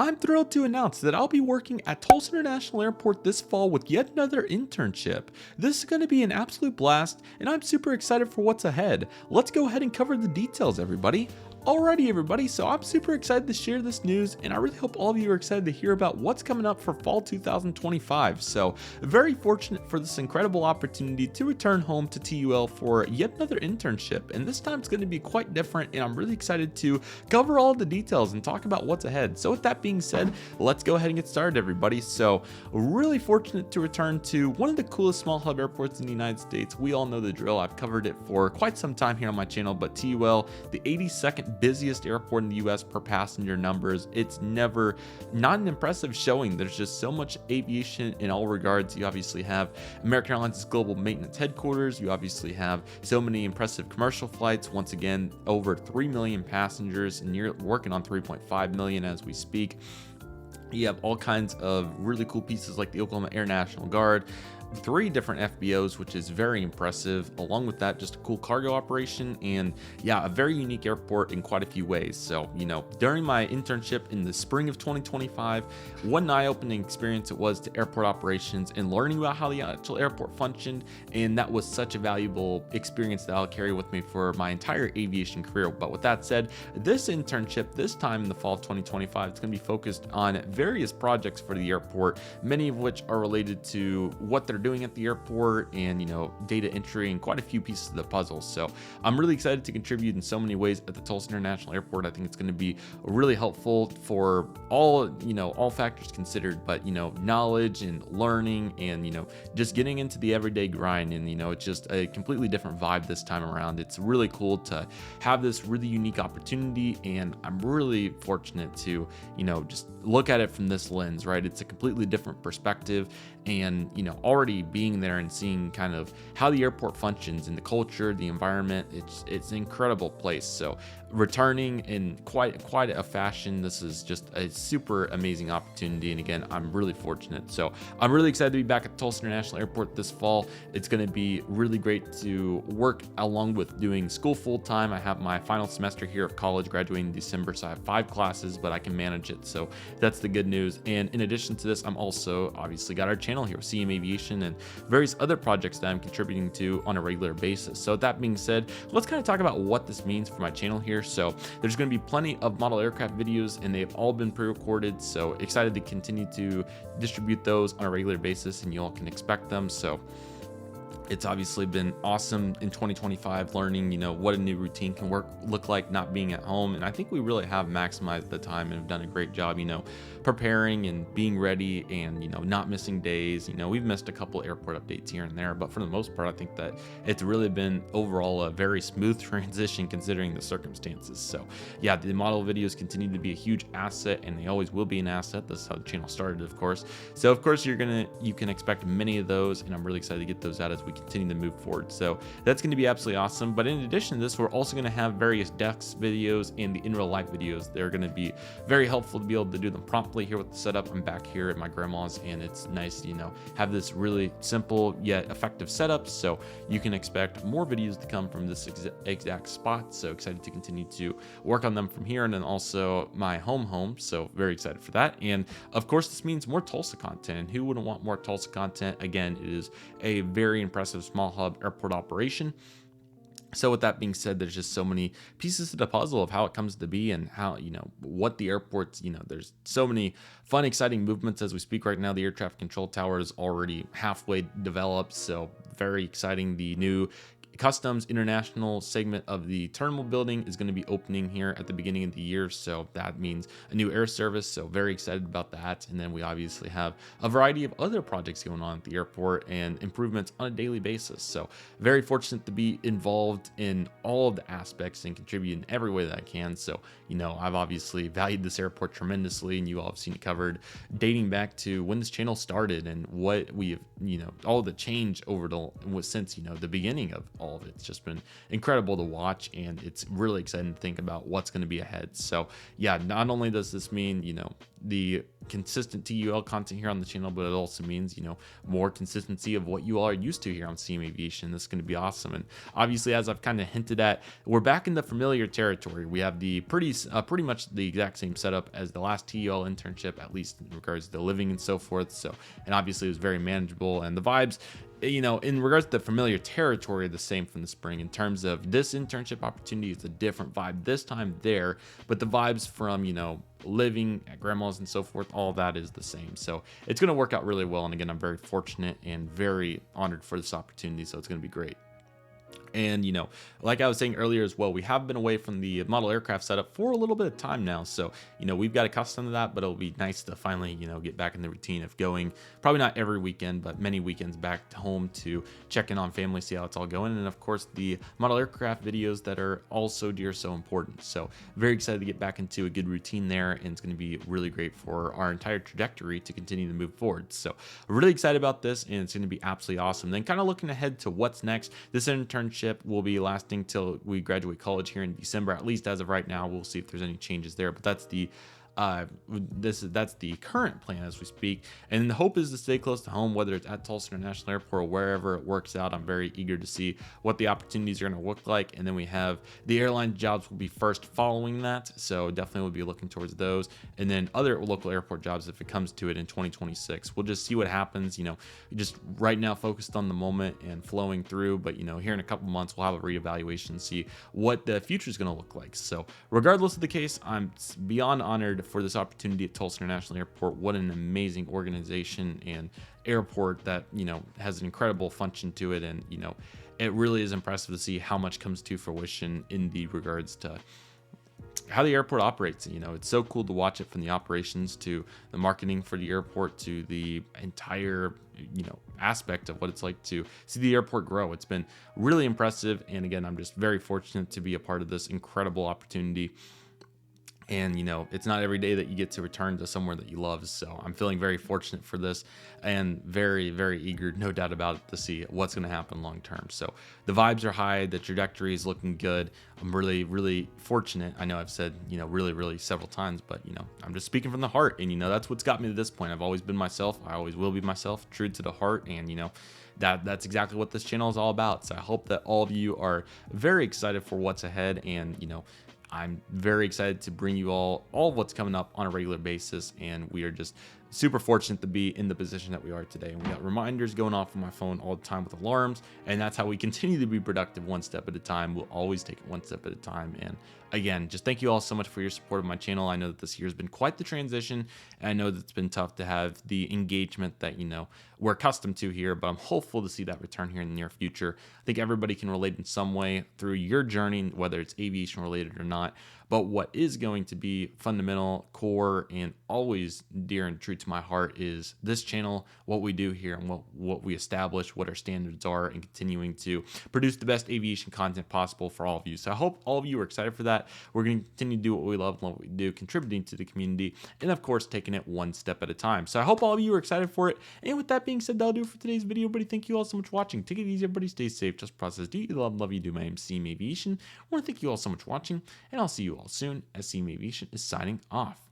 I'm thrilled to announce that I'll be working at Tulsa International Airport this fall with yet another internship. This is going to be an absolute blast, and I'm super excited for what's ahead. Let's go ahead and cover the details, everybody. Alrighty, everybody, so I'm super excited to share this news, and I really hope all of you are excited to hear about what's coming up for fall 2025. So, very fortunate for this incredible opportunity to return home to TUL for yet another internship, and this time it's going to be quite different, and I'm really excited to cover all the details and talk about what's ahead. So, with that being said, let's go ahead and get started, everybody. So, really fortunate to return to one of the coolest small hub airports in the United States. We all know the drill. I've covered it for quite some time here on my channel, but TUL, the 82nd busiest airport in the US per passenger numbers. It's never not an impressive showing. There's just so much aviation in all regards. You obviously have American Airlines' global maintenance headquarters. You obviously have so many impressive commercial flights. Once again, over 3 million passengers, and you're working on 3.5 million as we speak. You have all kinds of really cool pieces like the Oklahoma Air National Guard, 3 different FBOs, which is very impressive. Along with that, just a cool cargo operation, and yeah, a very unique airport in quite a few ways. So, during my internship in the spring of 2025, what an eye-opening experience it was to airport operations and learning about how the actual airport functioned. And that was such a valuable experience that I'll carry with me for my entire aviation career. But with that said, this internship, this time in the fall of 2025, it's going to be focused on various projects for the airport, many of which are related to what they're doing at the airport and data entry and quite a few pieces of the puzzle. So I'm really excited to contribute in so many ways at the Tulsa International Airport. I think it's going to be really helpful for all factors considered, but knowledge and learning and just getting into the everyday grind, and it's just a completely different vibe this time around. It's really cool to have this really unique opportunity, and I'm really fortunate to just look at it from this lens, right? It's a completely different perspective, and already being there and seeing kind of how the airport functions and the culture, the environment, it's an incredible place. So returning in quite a fashion, this is just a super amazing opportunity, and again, I'm really fortunate. So I'm really excited to be back at Tulsa International Airport this fall. It's going to be really great to work along with doing school full time. I have my final semester here of college graduating in December, so I have 5 classes, but I can manage it, so that's the good news. And in addition to this, I'm also obviously got our channel here, CM Aviation, and various other projects that I'm contributing to on a regular basis. So with that being said, let's kind of talk about what this means for my channel here. So there's going to be plenty of model aircraft videos, and they've all been pre-recorded, so excited to continue to distribute those on a regular basis, and you all can expect them. So it's obviously been awesome in 2025 learning, what a new routine can look like not being at home. And I think we really have maximized the time and have done a great job, preparing and being ready and, not missing days. We've missed a couple airport updates here and there, but for the most part, I think that it's really been overall a very smooth transition considering the circumstances. So yeah, the model videos continue to be a huge asset, and they always will be an asset. That's how the channel started, of course. So of course, you can expect many of those, and I'm really excited to get those out as we continue to move forward. So that's going to be absolutely awesome. But in addition to this, we're also going to have various DEX videos and the in real life videos. They're going to be very helpful to be able to do them promptly here with the setup. I'm back here at my grandma's, and it's nice to have this really simple yet effective setup. So you can expect more videos to come from this exact spot. So excited to continue to work on them from here, and then also my home. So very excited for that. And of course, this means more Tulsa content. Who wouldn't want more Tulsa content? Again, it is a very impressive small hub airport operation. So with that being said, there's just so many pieces to the puzzle of how it comes to be, and how, what the airport's, there's so many fun, exciting movements as we speak right now. The air traffic control tower is already halfway developed, so very exciting. The new Customs International segment of the terminal building is going to be opening here at the beginning of the year, so that means a new air service, so very excited about that. And then we obviously have a variety of other projects going on at the airport and improvements on a daily basis, so very fortunate to be involved in all of the aspects and contribute in every way that I can. So I've obviously valued this airport tremendously, and you all have seen it covered dating back to when this channel started and what we have, all the change since the beginning of all of it. It's just been incredible to watch, and it's really exciting to think about what's going to be ahead. So yeah, not only does this mean the consistent TUL content here on the channel, but it also means, more consistency of what you all are used to here on CM Aviation. This is going to be awesome. And obviously, as I've kind of hinted at, we're back in the familiar territory. We have the pretty much the exact same setup as the last TUL internship, at least in regards to living and so forth. So, and obviously it was very manageable, and the vibes, in regards to the familiar territory, are the same from the spring. In terms of this internship opportunity, it's a different vibe this time there, but the vibes from, living at grandma's and so forth, all that is the same. So it's going to work out really well. And again, I'm very fortunate and very honored for this opportunity. So it's going to be great. And, like I was saying earlier as well, we have been away from the model aircraft setup for a little bit of time now. So, we've got accustomed to that, but it'll be nice to finally, get back in the routine of going, probably not every weekend, but many weekends back to home to check in on family, see how it's all going. And of course, the model aircraft videos that are also dear, so important. So very excited to get back into a good routine there. And it's going to be really great for our entire trajectory to continue to move forward. So really excited about this, and it's going to be absolutely awesome. Then kind of looking ahead to what's next. This internship will be lasting till we graduate college here in December, at least as of right now. We'll see if there's any changes there, but that's the that's the current plan as we speak. And the hope is to stay close to home, whether it's at Tulsa International Airport or wherever it works out. I'm very eager to see what the opportunities are going to look like. And then we have the airline jobs will be first following that. So definitely we'll be looking towards those. And then other local airport jobs if it comes to it in 2026. We'll just see what happens, just right now focused on the moment and flowing through. But, here in a couple months, we'll have a reevaluation and see what the future is going to look like. So regardless of the case, I'm beyond honored for this opportunity at Tulsa International Airport. What an amazing organization and airport that, has an incredible function to it. And, it really is impressive to see how much comes to fruition in the regards to how the airport operates. It's so cool to watch it from the operations to the marketing for the airport to the entire, aspect of what it's like to see the airport grow. It's been really impressive. And again, I'm just very fortunate to be a part of this incredible opportunity. And, it's not every day that you get to return to somewhere that you love. So I'm feeling very fortunate for this and very, very eager, no doubt about it, to see what's going to happen long term. So the vibes are high. The trajectory is looking good. I'm really, really fortunate. I know I've said, really, really several times, but, I'm just speaking from the heart. And, that's what's got me to this point. I've always been myself. I always will be myself, true to the heart. And, that's exactly what this channel is all about. So I hope that all of you are very excited for what's ahead. And, I'm very excited to bring you all of what's coming up on a regular basis, and we are just super fortunate to be in the position that we are today. And we got reminders going off on my phone all the time with alarms, and that's how we continue to be productive one step at a time. We'll always take it one step at a time. And again, just thank you all so much for your support of my channel. I know that this year has been quite the transition, and I know that it's been tough to have the engagement that, we're accustomed to here, but I'm hopeful to see that return here in the near future. I think everybody can relate in some way through your journey, whether it's aviation related or not. But what is going to be fundamental, core, and always dear and true to my heart is this channel, what we do here, and what we establish, what our standards are, and continuing to produce the best aviation content possible for all of you. So I hope all of you are excited for that. We're going to continue to do what we love and what we do, contributing to the community, and of course, taking it one step at a time. So I hope all of you are excited for it. And with that being said, that'll do it for today's video, everybody. Thank you all so much for watching. Take it easy, everybody. Stay safe. Just process. Do you love you do. My name's CM Aviation. I want to thank you all so much for watching, and I'll see you all soon as CM Aviation is signing off.